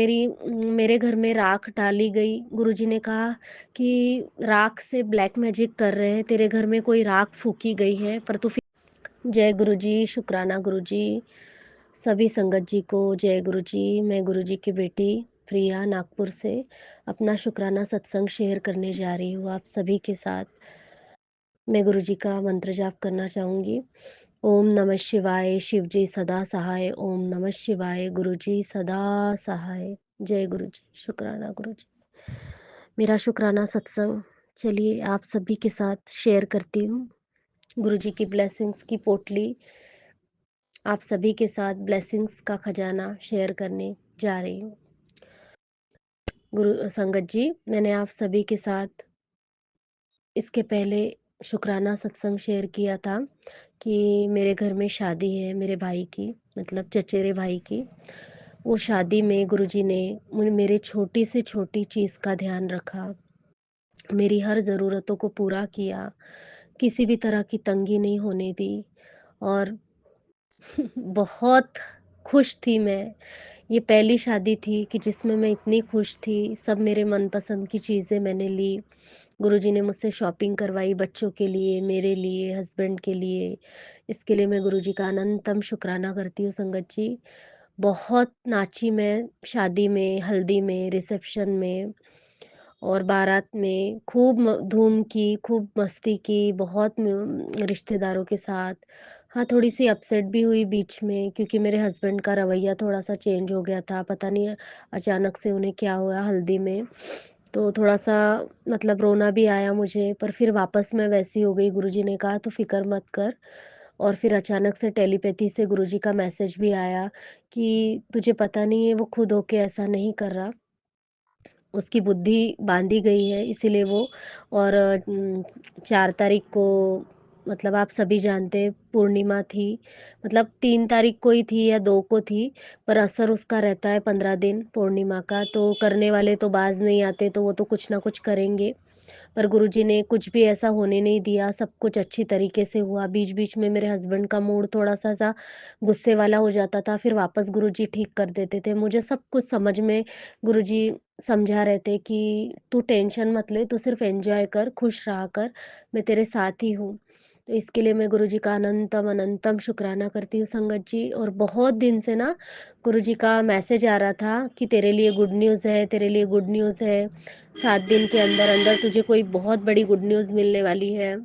मेरे घर में राख डाली गई। गुरुजी ने कहा कि राख से ब्लैक मैजिक कर रहे हैं, तेरे घर में कोई राख फूँकी गई है, पर तू फिर जय गुरुजी, शुक्राना गुरुजी, सभी संगत जी को जय गुरुजी। मैं गुरुजी की बेटी प्रिया नागपुर से अपना शुक्राना सत्संग शेयर करने जा रही हूँ आप सभी के साथ। मैं गुरुजी का मंत्र जाप करना चाहूँगी। ओम नमः शिवाय, शिव जी सदा सहाय। ओम नमः शिवाय, गुरुजी सदा सहाय। जय गुरुजी, शुक्राना गुरुजी। मेरा शुक्राना सत्संग चलिए आप सभी के साथ शेयर करती हूँ। गुरुजी की ब्लेसिंग्स की पोटली आप सभी के साथ ब्लेसिंग्स का खजाना शेयर करने जा रही हूँ। गुरु संगत जी, मैंने आप सभी के साथ इसके पहले शुक्राना सत्संग शेयर किया था कि मेरे घर में शादी है मेरे भाई की, मतलब चचेरे भाई की। वो शादी में गुरुजी ने मेरे छोटी से छोटी चीज़ का ध्यान रखा, मेरी हर ज़रूरतों को पूरा किया, किसी भी तरह की तंगी नहीं होने दी और बहुत खुश थी मैं। ये पहली शादी थी कि जिसमें मैं इतनी खुश थी, सब मेरे मनपसंद की चीज़ें मैंने ली। गुरुजी ने मुझसे शॉपिंग करवाई बच्चों के लिए, मेरे लिए, हस्बैंड के लिए। इसके लिए मैं गुरुजी का अनंतम शुक्राना करती हूँ संगत जी। बहुत नाची मैं शादी में, हल्दी में, रिसेप्शन में और बारात में खूब धूम की, खूब मस्ती की, बहुत रिश्तेदारों के साथ। हाँ, थोड़ी-सी अपसेट भी हुई बीच में क्योंकि मेरे हस्बैंड का रवैया थोड़ा-सा चेंज हो गया था। पता नहीं अचानक से उन्हें क्या हुआ हल्दी में, तो थोड़ा-सा मतलब रोना भी आया मुझे, पर फिर वापस मैं वैसी हो गई। गुरुजी ने कहा, "तू फ़िक्र मत कर।" और फिर अचानक से टेलीपैथी से गुरुजी का मैसेज भी आया कि, "तुझे पता नहीं है, वो खुद होके ऐसा नहीं कर रहा।" उसकी बुद्धि बाँधी गई है इसीलिए वो और 4 तारीख को मतलब आप सभी जानते हैं पूर्णिमा थी, मतलब 3 तारीख को ही थी या 2 को थी, पर असर उसका रहता है 15 दिन पूर्णिमा का, तो करने वाले तो बाज़ नहीं आते, तो वो तो कुछ ना कुछ करेंगे। पर गुरुजी ने कुछ भी ऐसा होने नहीं दिया, सब कुछ अच्छी तरीके से हुआ। बीच-बीच में मेरे हस्बैंड का मूड थोड़ा-सा सा गुस्से वाला हो जाता था, फिर वापस गुरुजी ठीक कर देते थे। मुझे सब कुछ समझ में गुरुजी समझा रहे थे कि तू टेंशन मत ले, तू सिर्फ़ एन्जॉय कर, खुश रहा कर, मैं तेरे साथ ही हूँ। तो इसके लिए मैं गुरुजी का अनंतम, अनंतम शुक्राना करती हूँ संगत जी। और बहुत दिन से ना गुरुजी का मैसेज आ रहा था कि तेरे लिए गुड न्यूज़ है, तेरे लिए गुड न्यूज़ है। 7 दिन के अंदर-अंदर तुझे कोई बहुत बड़ी गुड न्यूज़ मिलने वाली है।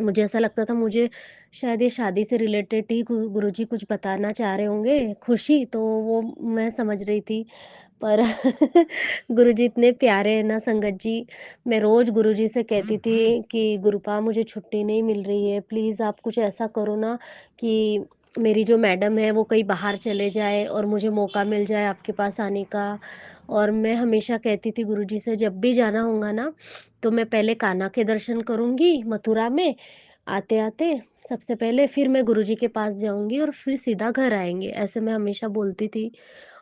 मुझे ऐसा लगता था मुझे शायद ये शादी से रिलेटेड ही गुरुजी कुछ बताना चाह रहे होंगे, खुशी तो वो मैं समझ रही थी। पर गुरुजी इतने प्यारे हैं ना संगत जी, मैं रोज़ गुरुजी से कहती थी कि गुरुपा मुझे छुट्टी नहीं मिल रही है, प्लीज़ आप कुछ ऐसा करो ना कि मेरी जो मैडम है वो कहीं बाहर चले जाए और मुझे मौका मिल जाए आपके पास आने का। और मैं हमेशा कहती थी गुरुजी से जब भी जाना होगा ना, तो मैं पहले कान्हा के दर्शन करूँगी मथुरा में, आते-आते सबसे पहले फिर मैं गुरुजी के पास जाऊँगी और फिर सीधा घर आएँगे, ऐसे मैं हमेशा बोलती थी।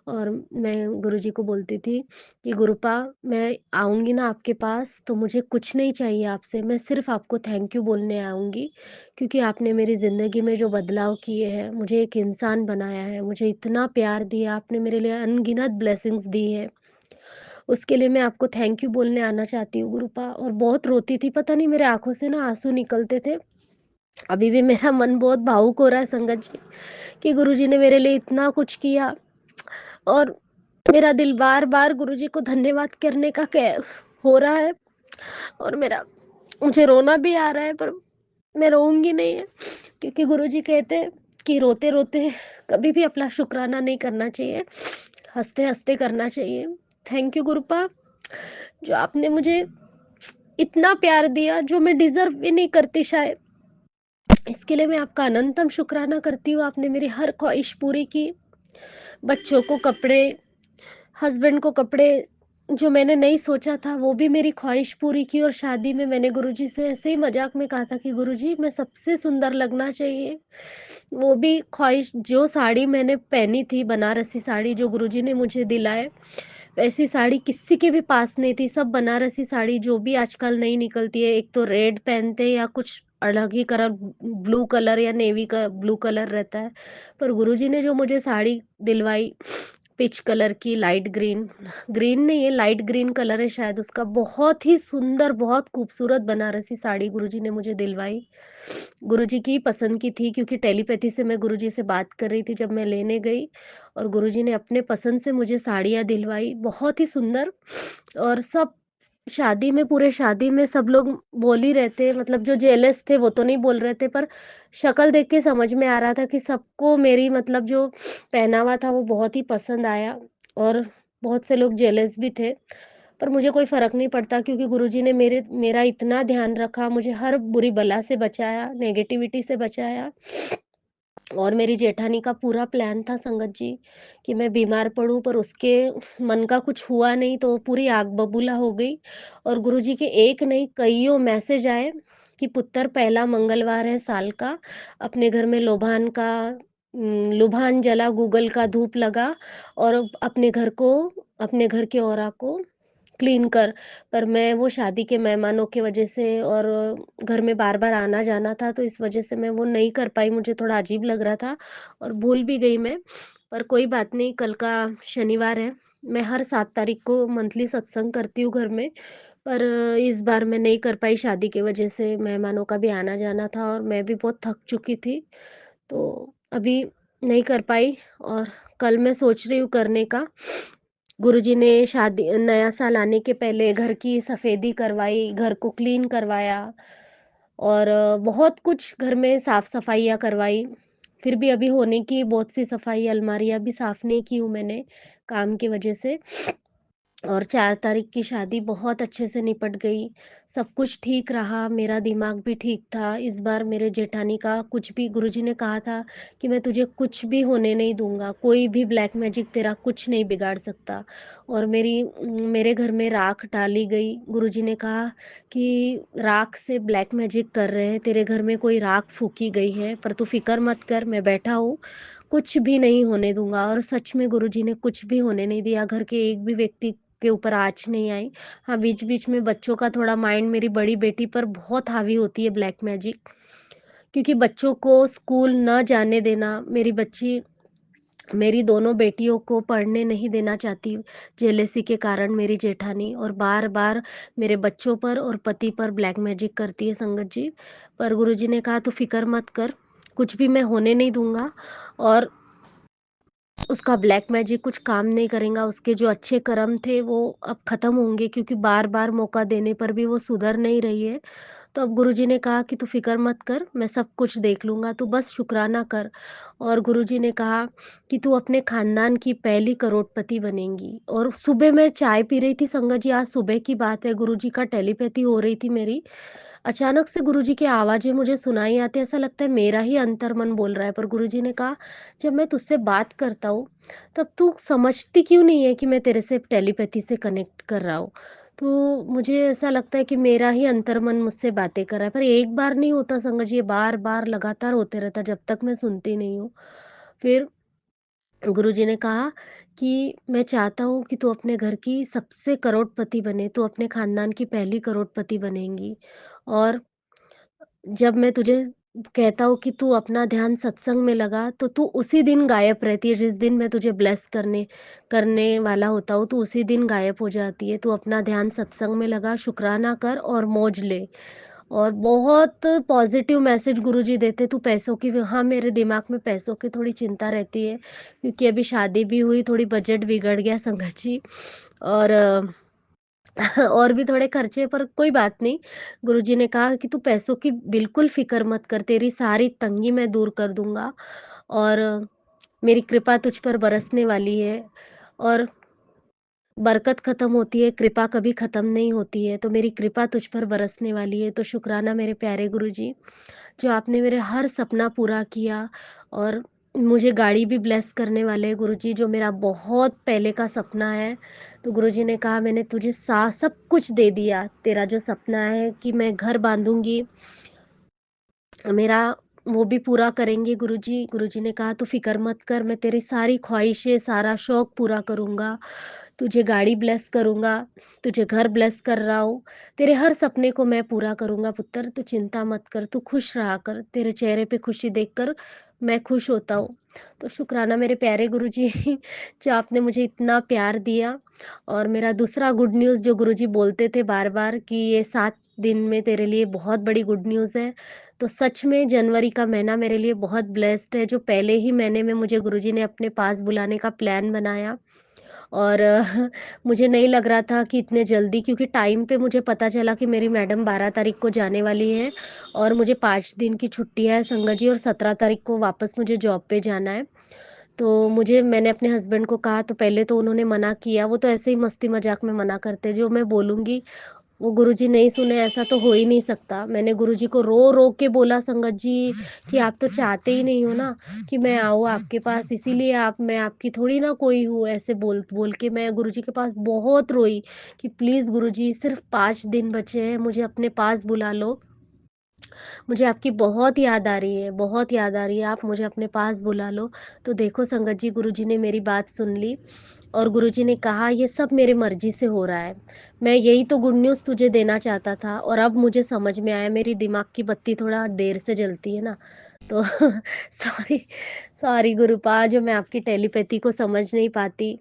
और मैं गुरुजी को बोलती थी कि गुरुपा मैं आऊँगी ना आपके पास तो मुझे कुछ नहीं चाहिए आपसे, मैं सिर्फ़ आपको थैंक यू बोलने आऊँगी क्योंकि आपने मेरी ज़िंदगी में जो बदलाव किए हैं, मुझे एक इंसान बनाया है, मुझे इतना प्यार दिया, आपने मेरे लिए अनगिनत ब्लेसिंग्स दी है। उसके लिए मैं आपको थैंक यू बोलने आना चाहती हूँ गुरुपा। और बहुत रोती थी, पता नहीं मेरे आँखों से ना आँसू निकलते थे। अभी भी मेरा मन बहुत भावुक हो रहा है संगत जी, कि गुरुजी ने मेरे लिए इतना कुछ किया और मेरा दिल बार-बार गुरुजी को धन्यवाद करने का कै हो रहा है और मेरा मुझे रोना भी आ रहा है, पर मैं रोऊँगी नहीं है क्योंकि गुरुजी कहते हैं कि रोते-रोते कभी भी अपना शुक्राना नहीं करना चाहिए, हँसते-हँसते करना चाहिए। थैंक यू गुरुपा, जो आपने मुझे इतना प्यार दिया जो मैं डिज़र्व भी नहीं करती शायद। इसके लिए मैं आपका अनंतम शुक्राना करती हूँ, आपने मेरी हर ख्वाहिश पूरी की। बच्चों को कपड़े, हस्बैंड को कपड़े, जो मैंने नहीं सोचा था वो भी मेरी ख्वाहिश पूरी की। और शादी में मैंने गुरुजी से ऐसे ही मज़ाक में कहा था कि गुरुजी मैं सबसे सुंदर लगना चाहिए। वो भी ख्वाहिश, जो साड़ी मैंने पहनी थी बनारसी साड़ी जो गुरुजी ने मुझे दिलाए, वैसी साड़ी किसी के भी पास नहीं थी। सब बनारसी साड़ी जो भी आजकल नई निकलती है, एक तो रेड पहनते हैं या कुछ अलग ही कलर, ब्लू कलर या नेवी का ब्लू कलर रहता है। पर गुरुजी ने जो मुझे साड़ी दिलवाई पिच कलर की लाइट ग्रीन, ग्रीन नहीं है, लाइट ग्रीन कलर है शायद उसका। बहुत ही सुंदर, बहुत खूबसूरत बनारसी साड़ी गुरुजी ने मुझे दिलवाई। गुरुजी की पसंद की थी, क्योंकि टेलीपैथी से मैं गुरुजी से बात कर रही थी जब मैं लेने गई, और गुरुजी ने अपने पसंद से मुझे साड़ियाँ दिलवाई, बहुत ही सुंदर। और सब शादी में, पूरे शादी में सब लोग बोल ही रहे थे, मतलब जो जेलस थे वो तो नहीं बोल रहे थे, पर शक्ल देख के समझ में आ रहा था कि सबको मेरी, मतलब जो पहनावा था वो बहुत ही पसंद आया। और बहुत से लोग जेलस भी थे, पर मुझे कोई फ़र्क नहीं पड़ता, क्योंकि गुरुजी ने मेरा इतना ध्यान रखा, मुझे हर बुरी बला से बचाया, नेगेटिविटी से बचाया। और मेरी जेठानी का पूरा प्लान था संगत जी, कि मैं बीमार पड़ूँ, पर उसके मन का कुछ हुआ नहीं, तो वो पूरी आग बबूला हो गई। और गुरुजी के एक नहीं कइयों मैसेज आए कि पुत्र, पहला मंगलवार है साल का, अपने घर में लुभान जला, गूगल का धूप लगा, और अपने घर के औरा को क्लीन कर। पर मैं वो शादी के मेहमानों की वजह से, और घर में बार-बार आना-जाना था, तो इस वजह से मैं वो नहीं कर पाई, मुझे थोड़ा अजीब लग रहा था और भूल भी गई मैं। पर कोई बात नहीं, कल का शनिवार है, मैं हर 7 तारीख को मंथली सत्संग करती हूँ घर में, पर इस बार मैं नहीं कर पाई, शादी की वजह से मेहमानों का भी आना-जाना था और मैं भी बहुत थक चुकी थी, तो अभी नहीं कर पाई। और कल मैं सोच रही हूँ करने का। गुरुजी ने नया साल आने के पहले घर की सफेदी करवाई, घर को क्लीन करवाया, और बहुत कुछ घर में साफ-सफाइयाँ करवाई। फिर भी अभी होने की बहुत सी सफाई, अलमारियाँ भी साफ नहीं की हूँ मैंने, काम की वजह से। और 4 तारीख की शादी बहुत अच्छे से निपट गई, सब कुछ ठीक रहा, मेरा दिमाग भी ठीक था। इस बार मेरे जेठानी का कुछ भी, गुरुजी ने कहा था कि मैं तुझे कुछ भी होने नहीं दूँगा, कोई भी ब्लैक मैजिक तेरा कुछ नहीं बिगाड़ सकता। और मेरे घर में राख डाली गई, गुरुजी ने कहा कि राख से ब्लैक मैजिक कर रहे हैं, तेरे घर में कोई राख फूँकी गई है, पर तू फ़िक्र मत कर, मैं बैठा हूँ, कुछ भी नहीं होने दूँगा। और सच में गुरुजी ने कुछ भी होने नहीं दिया, घर के एक भी व्यक्ति के ऊपर आँच नहीं आई। हाँ, बीच-बीच में बच्चों का थोड़ा माइंड मेरी बड़ी बेटी पर बहुत हावी होती है ब्लैक मैजिक, क्योंकि बच्चों को स्कूल ना जाने देना, मेरी दोनों बेटियों को पढ़ने नहीं देना चाहती, जेलसी के कारण मेरी जेठानी, और बार-बार मेरे बच्चों पर और पति पर ब्लैक मैजिक करती है संगत जी। पर गुरुजी ने कहा, "तू फ़िक्र मत कर, कुछ भी मैं होने नहीं दूँगा, और उसका ब्लैक मैजिक कुछ काम नहीं करेगा, उसके जो अच्छे कर्म थे वो अब ख़त्म होंगे, क्योंकि बार-बार मौका देने पर भी वो सुधर नहीं रही है। तो अब गुरुजी ने कहा कि तू फ़िक्र मत कर, मैं सब कुछ देख लूँगा, तू बस शुकराना कर।" और गुरुजी ने कहा कि तू अपने ख़ानदान की पहली करोड़पति बनेंगी। और सुबह मैं चाय पी रही थी संगत जी, आज सुबह की बात है, गुरुजी का टेलीपैथी हो रही थी मेरी। अचानक से गुरुजी की आवाज़ें मुझे सुनाई आती है, ऐसा लगता है मेरा ही अंतर्मन बोल रहा है। पर गुरुजी ने कहा, "जब मैं तुझसे बात करता हूँ, तब तू समझती क्यों नहीं है कि मैं तेरे से टेलीपैथी से कनेक्ट कर रहा हूँ?" तो मुझे ऐसा लगता है कि मेरा ही अंतर्मन मुझसे बातें कर रहा है, पर एक बार नहीं होता संगत जी, ये बार-बार लगातार होते रहता है जब तक मैं सुनती नहीं हूँ। फिर गुरुजी ने कहा कि मैं चाहता हूँ कि तू अपने घर की सबसे करोड़पति बने, तू अपने खानदान की पहली करोड़पति बनेगी। और जब मैं तुझे कहता हूँ कि तू अपना ध्यान सत्संग में लगा, तो तू उसी दिन गायब रहती है, जिस दिन मैं तुझे ब्लेस करने करने वाला होता हूँ, तू उसी दिन गायब हो जाती है। तू अपना ध्यान सत्संग में लगा, शुकराना कर और मौज ले। और बहुत पॉज़िटिव मैसेज गुरुजी देते, तू पैसों की, हाँ, मेरे दिमाग में पैसों की थोड़ी चिंता रहती है, क्योंकि अभी शादी भी हुई, थोड़ी बजट बिगड़ गया संगत जी। और और भी थोड़े खर्चे, पर कोई बात नहीं। गुरुजी ने कहा कि तू पैसों की बिल्कुल फ़िक्र मत कर, तेरी सारी तंगी मैं दूर कर दूँगा, और मेरी कृपा तुझ पर बरसने वाली है। और बरकत ख़त्म होती है, कृपा कभी ख़त्म नहीं होती है, तो मेरी कृपा तुझ पर बरसने वाली है। तो शुक्राना मेरे प्यारे गुरुजी, जो आपने मेरे हर सपना पूरा किया, और मुझे गाड़ी भी ब्लेस करने वाले हैं गुरुजी, जो मेरा बहुत पहले का सपना है। तो गुरुजी ने कहा, मैंने तुझे सा सब कुछ दे दिया, तेरा जो सपना है कि मैं घर बाँधूँगी, मेरा वो भी पूरा करेंगे गुरुजी। गुरुजी ने कहा, "तू फ़िक्र मत कर, मैं तेरी सारी ख़्वाहिशें, सारा शौक पूरा करूँगा। तुझे गाड़ी ब्लेस करूँगा, तुझे घर ब्लेस कर रहा हूँ, तेरे हर सपने को मैं पूरा करूँगा पुत्र, तू चिंता मत कर, तू खुश रहा कर, तेरे चेहरे पे खुशी देखकर मैं खुश होता हूँ।" तो शुक्राना मेरे प्यारे गुरुजी जो आपने मुझे इतना प्यार दिया। और मेरा दूसरा गुड न्यूज़ जो गुरुजी बोलते थे बार-बार कि ये 7 दिन में तेरे लिए बहुत बड़ी गुड न्यूज़ है। तो सच में जनवरी का महीना मेरे लिए बहुत ब्लेस्ड है, जो पहले ही महीने में मुझे गुरुजी ने अपने पास बुलाने का प्लान बनाया। और मुझे नहीं लग रहा था कि इतने जल्दी, क्योंकि टाइम पे मुझे पता चला कि मेरी मैडम 12 तारीख को जाने वाली हैं और मुझे 5 दिन की छुट्टियाँ है संगत जी, और 17 तारीख को वापस मुझे जॉब पे जाना है। तो मैंने अपने हस्बैंड को कहा, तो पहले तो उन्होंने मना किया, वो तो ऐसे ही मस्ती-मज़ाक में मना करते हैं, जो मैं बोलूँगी वो गुरुजी नहीं सुने, ऐसा तो हो ही नहीं सकता। मैंने गुरुजी को रो-रो के बोला संगत जी कि आप तो चाहते ही नहीं हो ना कि मैं आऊँ आपके पास, इसीलिए आप मैं आपकी थोड़ी ना कोई हूँ, ऐसे बोल-बोल के मैं गुरुजी के पास बहुत रोई कि प्लीज़ गुरुजी सिर्फ़ 5 दिन बचे हैं, मुझे अपने पास बुला लो। मुझे आपकी बहुत याद आ रही है, बहुत याद आ रही है, आप मुझे अपने पास बुला लो। तो देखो संगत जी, गुरुजी ने मेरी बात सुन ली और गुरुजी ने कहा ये सब मेरी मर्ज़ी से हो रहा है। मैं यही तो गुड न्यूज़ तुझे देना चाहता था, और अब मुझे समझ में आया, मेरी दिमाग की बत्ती थोड़ा देर से जलती है ना, तो सॉरी, सॉरी गुरुपा, जो मैं आपकी टेलीपैथी को समझ नहीं पाती।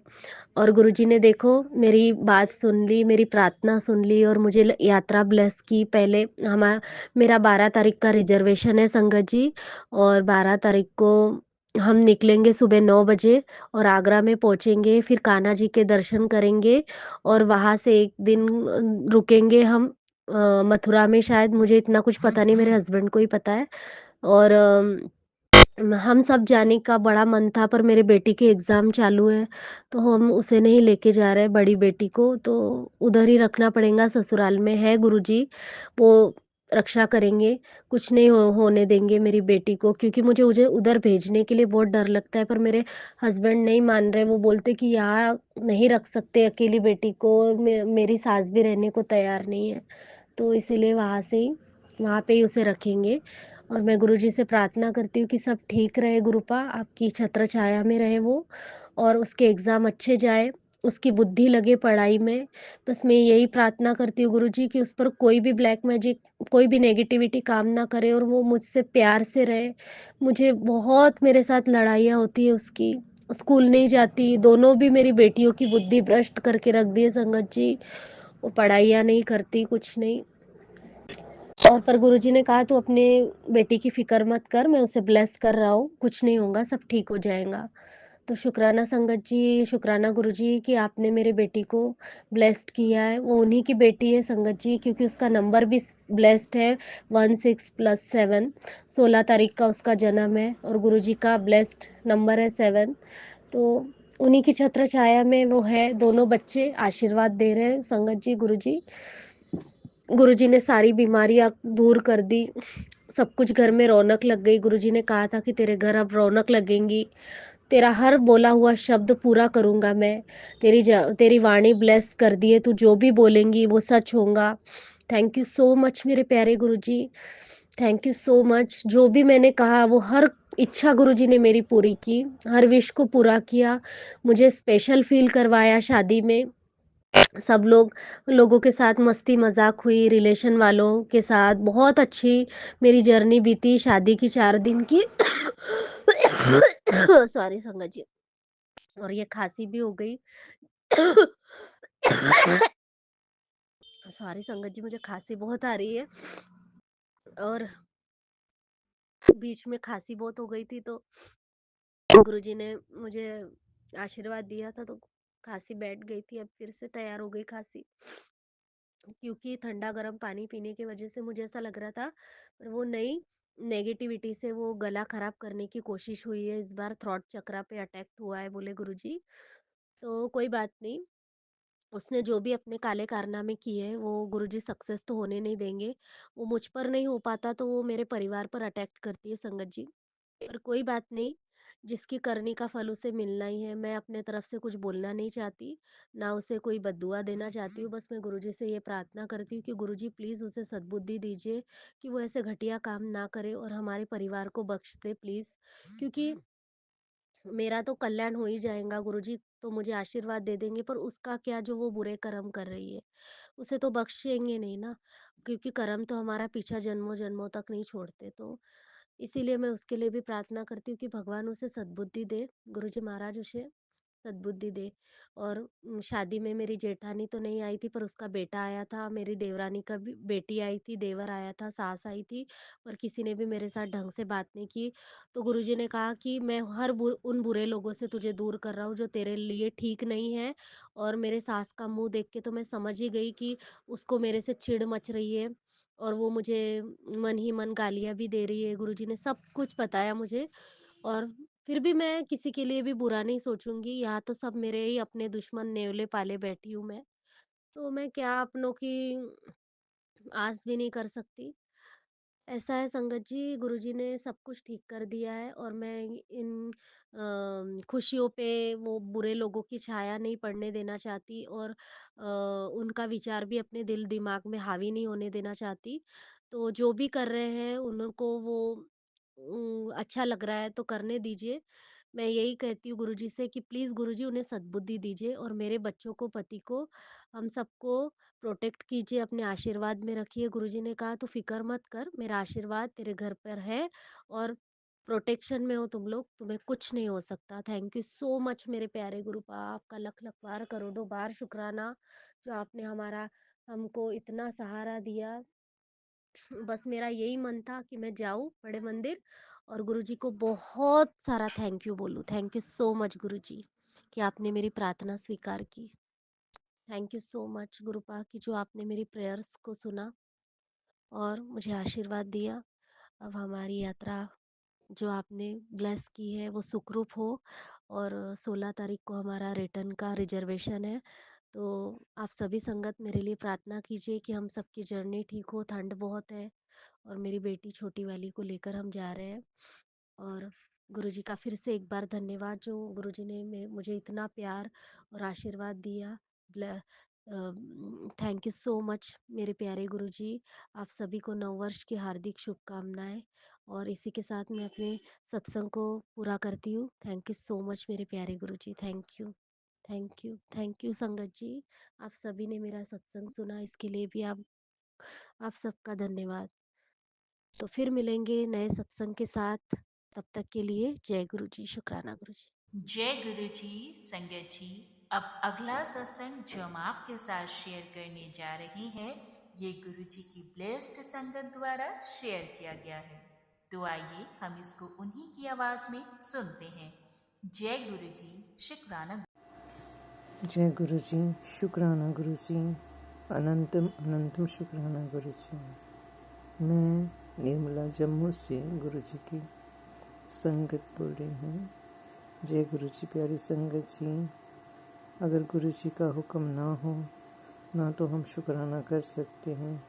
और गुरुजी ने देखो मेरी बात सुन ली, मेरी प्रार्थना सुन ली और मुझे यात्रा ब्लेस की। पहले हमा मेरा 12 तारीख का रिजर्वेशन है संगत जी, और 12 तारीख को हम निकलेंगे सुबह 9 बजे और आगरा में पहुँचेंगे, फिर कान्हा जी के दर्शन करेंगे और वहाँ से 1 दिन रुकेंगे हम मथुरा में शायद, मुझे इतना कुछ पता नहीं, मेरे हस्बैंड को ही पता है। और हम सब जाने का बड़ा मन था, पर मेरे बेटी के एग्ज़ाम चालू हैं, तो हम उसे नहीं लेके जा रहे बड़ी बेटी को, तो उधर ही रखना पड़ेगा, ससुराल में है गुरुजी, वो रक्षा करेंगे, कुछ नहीं होने देंगे मेरी बेटी को, क्योंकि मुझे उसे उधर भेजने के लिए बहुत डर लगता है, पर मेरे हस्बैंड नहीं मान रहे, वो बोलते कि यहाँ नहीं रख सकते अकेली बेटी को, और मेरी सास भी रहने को तैयार नहीं है, तो इसीलिए वहाँ पे ही उसे रखेंगे। और मैं गुरुजी से प्रार्थना करती हूँ कि सब ठीक रहे गुरुपा, आपकी छत्र छाया में रहे वो, और उसके एग्ज़ाम अच्छे जाए, उसकी बुद्धि लगे पढ़ाई में। बस मैं यही प्रार्थना करती हूँ गुरुजी कि उस पर कोई भी ब्लैक मैजिक, कोई भी नेगेटिविटी काम ना करे और वो मुझसे प्यार से रहे। मुझे बहुत मेरे साथ लड़ाइयाँ होती है उसकी, स्कूल नहीं जाती, दोनों भी मेरी बेटियों की बुद्धि भ्रष्ट करके रख दी है संगत जी। वो पढ़ाइयाँ नहीं करती, कुछ नहीं। और पर गुरुजी ने कहा, "तू अपने बेटी की फ़िक्र मत कर, मैं उसे ब्लेस कर रहा हूँ, कुछ नहीं होगा, सब ठीक हो जाएगा।" तो शुक्राना संगत जी, शुक्राना गुरुजी कि आपने मेरे बेटी को ब्लेस्ड किया है। वो उन्हीं की बेटी है संगत जी, क्योंकि उसका नंबर भी ब्लेस्ड है, 16+7, 16 तारीख का उसका जन्म है और गुरुजी का ब्लेस्ड नंबर है 7। तो उन्हीं की छत्र छाया में वो है, दोनों बच्चे आशीर्वाद दे रहे हैं संगत जी, गुरुजी। गुरुजी ने सारी बीमारियाँ दूर कर दी, सब कुछ घर में रौनक लग गई। गुरुजी ने कहा था कि तेरे घर अब रौनक लगेंगी, तेरा हर बोला हुआ शब्द पूरा करूँगा मैं, तेरी वाणी ब्लेस कर दी है, तू जो भी बोलेंगी वो सच होगा। थैंक यू सो मच मेरे प्यारे गुरुजी, थैंक यू सो मच। जो भी मैंने कहा वो हर इच्छा गुरुजी ने मेरी पूरी की, हर विश को पूरा किया, मुझे स्पेशल फ़ील करवाया शादी में। सब लोगों के साथ मस्ती मज़ाक हुई, रिलेशन वालों के साथ बहुत अच्छी मेरी जर्नी बीती शादी की 4 दिन की। सॉरी संगत जी, और ये खाँसी भी हो गई। सॉरी संगत जी, मुझे खाँसी बहुत आ रही है और बीच में खाँसी बहुत हो गई थी, तो गुरुजी ने मुझे आशीर्वाद दिया था, तो खाँसी बैठ गई थी, अब फिर से तैयार हो गई खाँसी। क्योंकि ठंडा गर्म पानी पीने की वजह से मुझे ऐसा लग रहा था, पर वो नहीं, नेगेटिविटी से वो गला खराब करने की कोशिश हुई है, इस बार थ्रोट चक्रा पे अटैक हुआ है बोले गुरुजी। तो कोई बात नहीं, उसने जो भी अपने काले कारनामे किए हैं वो गुरुजी सक्सेस तो होने नहीं देंगे। वो मुझ पर नहीं हो पाता तो वो मेरे परिवार पर अटैक करती है संगत जी। पर कोई बात नहीं, जिसकी करनी का फल उसे मिलना ही है। मैं अपने तरफ से कुछ बोलना नहीं चाहती, ना उसे कोई बद्दुआ देना चाहती हूँ। बस मैं गुरुजी से ये प्रार्थना करती हूँ कि गुरुजी प्लीज़ उसे सद्बुद्धि दीजिए कि वो ऐसे घटिया काम ना करे और हमारे परिवार को बख्श दे प्लीज़। क्योंकि मेरा तो कल्याण हो ही जाएगा, गुरुजी तो मुझे आशीर्वाद दे देंगे, पर उसका क्या जो वो बुरे कर्म कर रही है? उसे तो बख्शेंगे नहीं ना, क्योंकि कर्म तो हमारा पीछा जन्मों-जन्मों तक नहीं छोड़ते। तो इसीलिए मैं उसके लिए भी प्रार्थना करती हूँ कि भगवान उसे सद्बुद्धि दे, गुरुजी महाराज उसे सद्बुद्धि दे। और शादी में मेरी जेठानी तो नहीं आई थी, पर उसका बेटा आया था, मेरी देवरानी का भी बेटी आई थी, देवर आया था, सास आई थी, पर किसी ने भी मेरे साथ ढंग से बात नहीं की। तो गुरुजी ने कहा कि मैं हर उन बुरे लोगों से तुझे दूर कर रहा हूँ जो तेरे लिए ठीक नहीं है। और मेरे सास का मुँह देख के तो मैं समझ ही गई कि उसको मेरे से चिढ़ मच रही है, और वो मुझे मन ही मन गालियाँ भी दे रही है। गुरुजी ने सब कुछ बताया मुझे, और फिर भी मैं किसी के लिए भी बुरा नहीं सोचूँगी, यहाँ तो सब मेरे ही अपने दुश्मन नेवले पाले बैठी हूँ मैं। तो मैं क्या अपनों की आस भी नहीं कर सकती। ऐसा है संगत जी, गुरुजी ने सब कुछ ठीक कर दिया है, और मैं इन खुशियों पे वो बुरे लोगों की छाया नहीं पड़ने देना चाहती, और उनका विचार भी अपने दिल-दिमाग में हावी नहीं होने देना चाहती। तो जो भी कर रहे हैं उनको वो अच्छा लग रहा है तो करने दीजिए। मैं यही कहती हूँ गुरुजी से कि प्लीज़ गुरुजी उन्हें सद्बुद्धि दीजिए, और मेरे बच्चों को, पति को, हम सबको प्रोटेक्ट कीजिए, अपने आशीर्वाद में रखिए। गुरुजी ने कहा तू फ़िक्र मत कर, मेरा आशीर्वाद तेरे घर पर है, और प्रोटेक्शन में हो तुम लोग, तुम्हें कुछ नहीं हो सकता। थैंक यू सो मच मेरे प्यारे गुरुपा, आपका लख-लख बार, करोड़ों बार शुक्राना, जो आपने हमको इतना सहारा दिया। बस मेरा यही मन था कि मैं जाऊँ बड़े मंदिर और गुरुजी को बहुत सारा थैंक यू बोलूँ। थैंक यू सो मच गुरुजी, कि आपने मेरी प्रार्थना स्वीकार की। थैंक यू सो मच गुरुपा, कि जो आपने मेरी प्रेयर्स को सुना और मुझे आशीर्वाद दिया। अब हमारी यात्रा जो आपने ब्लेस की है वो सुखरूप हो, और 16 तारीख को हमारा रिटर्न का रिजर्वेशन है। तो आप सभी संगत मेरे लिए प्रार्थना कीजिए कि हम सबकी जर्नी ठीक हो। ठंड बहुत है, और मेरी बेटी छोटी वाली को लेकर हम जा रहे हैं। और गुरुजी का फिर से एक बार धन्यवाद, जो गुरुजी ने मुझे इतना प्यार और आशीर्वाद दिया। थैंक यू सो मच मेरे प्यारे गुरुजी। आप सभी को नववर्ष की हार्दिक शुभकामनाएं, और इसी के साथ मैं अपने सत्संग को पूरा करती हूँ। थैंक यू सो मच मेरे प्यारे गुरुजी। Thank you, thank you, thank you संगत जी। आप सभी ने मेरा सत्संग सुना, इसके लिए भी आप सबका धन्यवाद। तो फिर मिलेंगे नए सत्संग के साथ, तब तक के लिए जय गुरु जी, शुक्राना गुरु जी। जय गुरु जी। संगत जी, अब अगला सत्संग जो हम आपके साथ शेयर करने जा रहे हैं, ये गुरु जी की ब्लेस्ड संगत द्वारा शेयर किया गया है। तो आइए हम इसको उन्हीं की आवाज में सुनते हैं। जय गुरु जी, शुक्राना। जय गुरु जी, शुक्राना गुरु जी, अनंतम अनंतम शुक्राना गुरु जी। मैं निर्मला जम्मू से गुरु जी की संगत बोल रही हूँ। जय गुरु जी। प्यारी संगत जी, अगर गुरु जी का हुक्म ना हो, ना तो हम शुक्राना कर सकते हैं,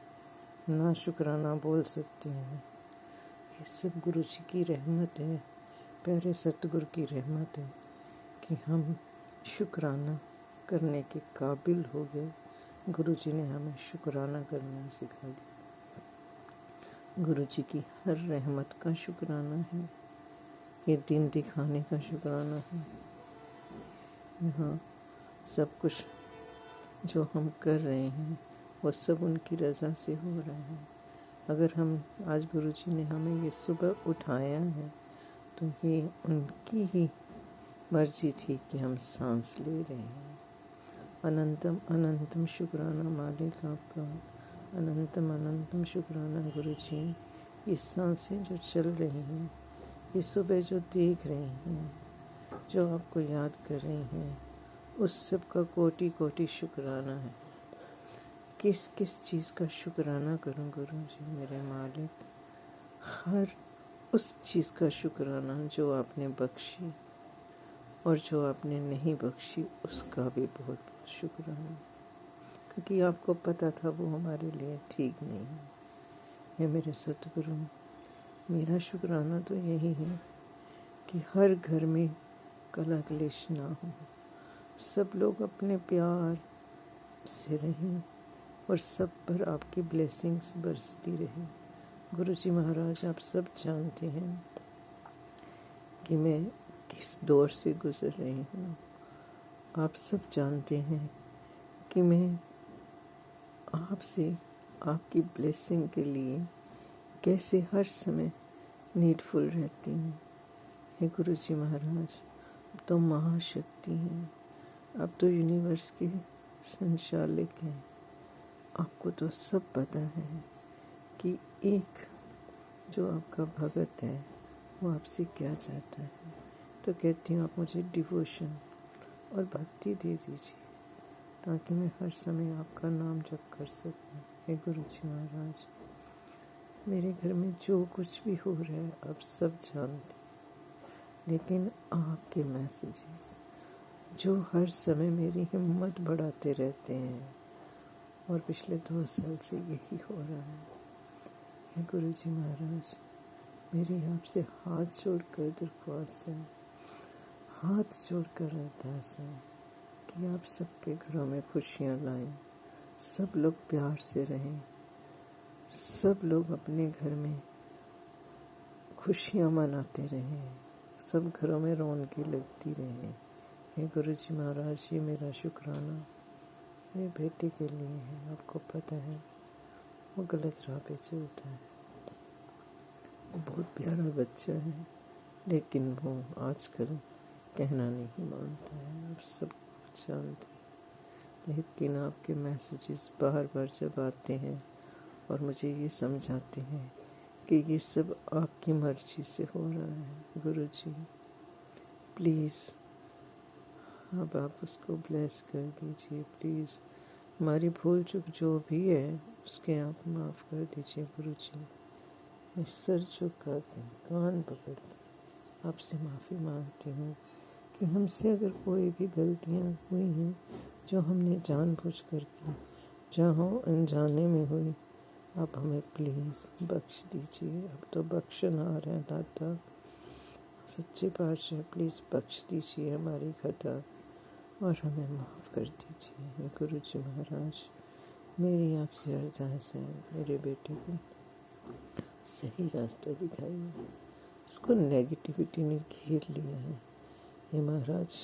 ना शुक्राना बोल सकते हैं। ये सब गुरु जी की रहमत है, प्यारे सतगुरु की रहमत है कि हम शुक्राना करने के काबिल हो गए। गुरु जी ने हमें शुक्राना करना सिखा दिया। गुरु जी की हर रहमत का शुक्राना है, ये दिन दिखाने का शुक्राना है। यहाँ सब कुछ जो हम कर रहे हैं वो सब उनकी रज़ा से हो रहा है। अगर हम आज गुरु जी ने हमें ये सुबह उठाया है तो ये उनकी ही मर्जी थी कि हम सांस ले रहे हैं। अनंतम अनंतम शुक्राना मालिक आपका, अनंतम अनंतम शुक्राना गुरु जी। ये सांसें जो चल रही हैं, ये सुबह जो देख रही हैं, जो आपको याद कर रही हैं, उस सब का कोटि कोटि शुक्राना है। किस किस चीज़ का शुक्राना करूं गुरु जी मेरे मालिक? हर उस चीज़ का शुक्राना जो आपने बख्शी, और जो आपने नहीं बख्शी उसका भी बहुत बहुत शुक्राना, क्योंकि आपको पता था वो हमारे लिए ठीक नहीं है। हे मेरे सतगुरु, मेरा शुक्राना तो यही है कि हर घर में कलह क्लेश ना हो, सब लोग अपने प्यार से रहें, और सब पर आपकी ब्लेसिंग्स बरसती रहे। गुरु जी महाराज, आप सब जानते हैं कि मैं किस दौर से गुजर रही हूँ। आप सब जानते हैं कि मैं आपसे आपकी ब्लेसिंग के लिए कैसे हर समय नीडफुल रहती हूँ। हे गुरु जी महाराज, अब तो महाशक्ति हैं, अब तो यूनिवर्स के संचालक हैं। आपको तो सब पता है कि एक जो आपका भगत है वो आपसे क्या चाहता है। तो कहती हूँ आप मुझे डिवोशन और भक्ति दे दीजिए ताकि मैं हर समय आपका नाम जप कर सकूँ। हे गुरु जी महाराज, मेरे घर में जो कुछ भी हो रहा है आप सब जानते, लेकिन आपके मैसेजेस जो हर समय मेरी हिम्मत बढ़ाते रहते हैं, और पिछले 2 साल से यही हो रहा है। हे गुरु जी महाराज, मेरी आपसे हाथ जोड़कर दरख्वास्त है, हाथ जोड़कर अरदास है कि आप सबके घरों में खुशियाँ लाएं, सब लोग प्यार से रहें, सब लोग अपने घर में खुशियाँ मनाते रहें, सब घरों में रौनकें लगती रहें। हे गुरु जी महाराज, ये मेरा शुक्राना मेरे बेटे के लिए है। आपको पता है वो गलत राह पे चलता है, वो बहुत प्यारा बच्चा है, लेकिन वो आजकल कहना नहीं मानता है, आप सब कुछ जानते हैं। लेकिन आपके मैसेजेस बार बार जब आते हैं और मुझे ये समझाते हैं कि ये सब आपकी मर्जी से हो रहा है, गुरु जी प्लीज़ अब आप उसको ब्लेस कर दीजिए। प्लीज़ हमारी भूल चूक जो भी है उसके आप माफ़ कर दीजिए गुरु जी। मैं सर झुका के कान पकड़ के आपसे माफ़ी मांगती हूँ कि हमसे अगर कोई भी गलतियाँ हुई हैं जो हमने जानबूझकर की, जहाँ अनजाने में हुई, आप हमें प्लीज़ बख्श दीजिए। अब तो बख्शन आ रहे हैं दाता, सच्चे पातशाह प्लीज़ बख्श दीजिए हमारी खता और हमें माफ़ कर दीजिए। गुरु जी महाराज, मेरी आपसे अरदास है, मेरे बेटे को सही रास्ता दिखाइए, उसको नेगेटिविटी ने घेर लिया है। हे महाराज,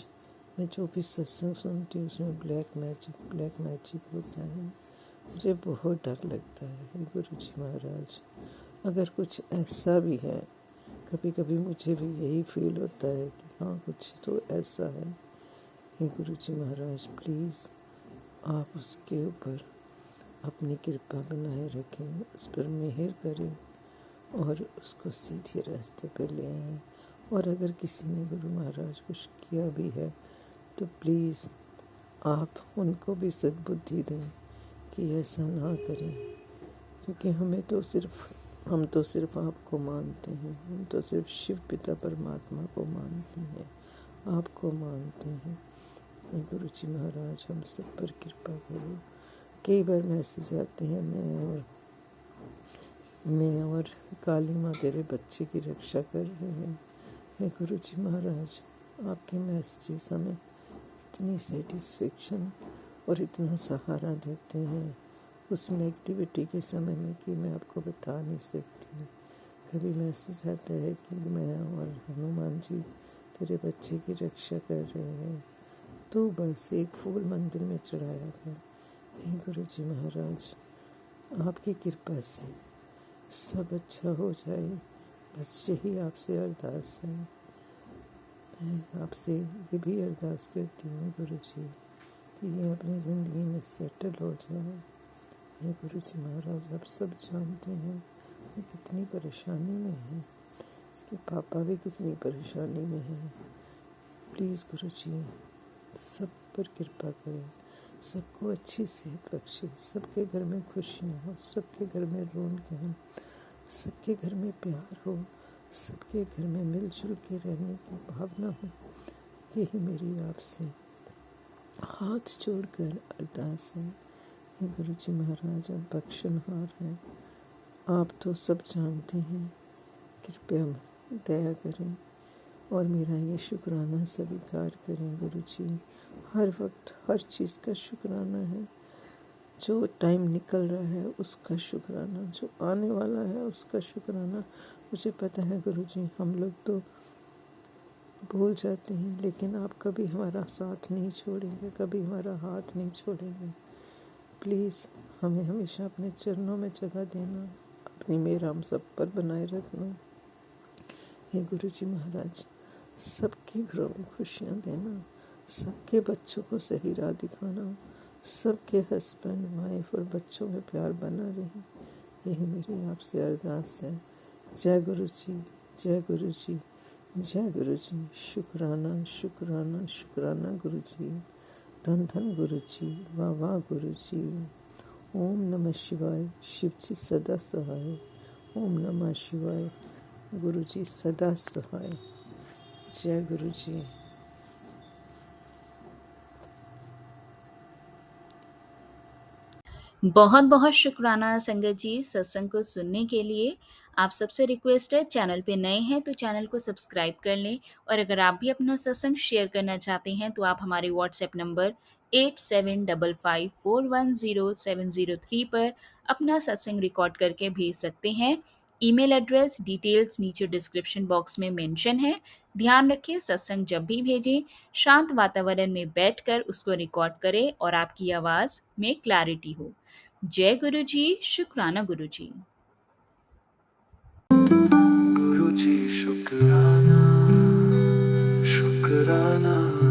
मैं जो भी सत्संग सुनती हूँ उसमें ब्लैक मैजिक होता है, मुझे बहुत डर लगता है। हे गुरु जी महाराज, अगर कुछ ऐसा भी है, कभी कभी मुझे भी यही फील होता है कि हाँ कुछ तो ऐसा है। हे गुरु जी महाराज, प्लीज़ आप उसके ऊपर अपनी कृपा बनाए रखें, उस पर मेहर करें और उसको सीधे रास्ते पर ले आएं। और अगर किसी ने गुरु महाराज कुछ किया भी है तो प्लीज़ आप उनको भी सद्बुद्धि दें कि ऐसा ना करें, क्योंकि हम तो सिर्फ आपको मानते हैं, हम तो सिर्फ शिव पिता परमात्मा को मानते हैं, आपको मानते हैं। गुरु जी महाराज, हम सब पर कृपा करो। कई बार मैसेज आते हैं, मैं और काली माँ तेरे बच्चे की रक्षा कर रहे हैं। हे गुरु जी महाराज, आपके मैसेजेस हमें इतनी सेटिस्फेक्शन और इतना सहारा देते हैं उस नेगेटिविटी के समय में कि मैं आपको बता नहीं सकती। कभी मैसेज आता है कि मैं और हनुमान जी तेरे बच्चे की रक्षा कर रहे हैं, तो बस एक फूल मंदिर में चढ़ाया था। हे गुरु जी महाराज, आपकी कृपा से सब अच्छा हो जाए, बस यही आपसे अरदास है। मैं आपसे ये भी अरदास करती हूँ गुरु जी कि ये अपनी ज़िंदगी में सेटल हो जाए। हे गुरु जी महाराज, आप सब जानते हैं वो कितनी परेशानी में है, उसके पापा भी कितनी परेशानी में हैं। प्लीज़ गुरु जी सब पर कृपा करें, सबको अच्छी सेहत बख्शे, सबके घर में खुशियाँ हो, सबके घर में रौनकें हों, सबके घर में प्यार हो, सबके घर में मिलजुल के रहने की भावना हो। यही मेरी आपसे हाथ जोड़कर अरदास है। हे गुरु जी महाराज, आप बख्शनहार हैं, आप तो सब जानते हैं, कृपया दया करें और मेरा ये शुक्राना स्वीकार करें गुरु जी। हर वक्त हर चीज़ का शुक्राना है, जो टाइम निकल रहा है उसका शुक्राना, जो आने वाला है उसका शुक्राना। मुझे पता है गुरु जी, हम लोग तो भूल जाते हैं, लेकिन आप कभी हमारा साथ नहीं छोड़ेंगे, कभी हमारा हाथ नहीं छोड़ेंगे। प्लीज़ हमें हमेशा अपने चरणों में जगह देना, अपनी मेहर हम सब पर बनाए रखना। हे गुरु जी महाराज, सबके घरों में खुशियाँ देना, सबके बच्चों को सही राह दिखाना, सबके हस्बैंड वाइफ और बच्चों में प्यार बना रहे, यही मेरी आपसे अरदास है। जय गुरु जी, जय गुरु जी, जय गुरु जी। शुक्राना शुक्राना शुक्राना गुरु जी। धन धन गुरु जी, वाह वाह गुरु जी। ओम नमः शिवाय। शिव जी सदा सहाय। ओम नमः शिवाय। गुरु जी सदा सहाय। जय गुरु जी। बहुत बहुत शुक्राना संगत जी सत्संग को सुनने के लिए। आप सबसे रिक्वेस्ट है, चैनल पे नए हैं तो चैनल को सब्सक्राइब कर लें, और अगर आप भी अपना सत्संग शेयर करना चाहते हैं तो आप हमारे व्हाट्सएप नंबर 8755410703 पर अपना सत्संग रिकॉर्ड करके भेज सकते हैं। ईमेल एड्रेस डिटेल्स नीचे डिस्क्रिप्शन बॉक्स में मेंशन है। ध्यान रखें, सत्संग जब भी भेजें शांत वातावरण में बैठकर उसको रिकॉर्ड करें और आपकी आवाज़ में क्लैरिटी हो। जय गुरु जी, शुक्राना गुरु जी। गुरु जी शुक्राना शुक्राना।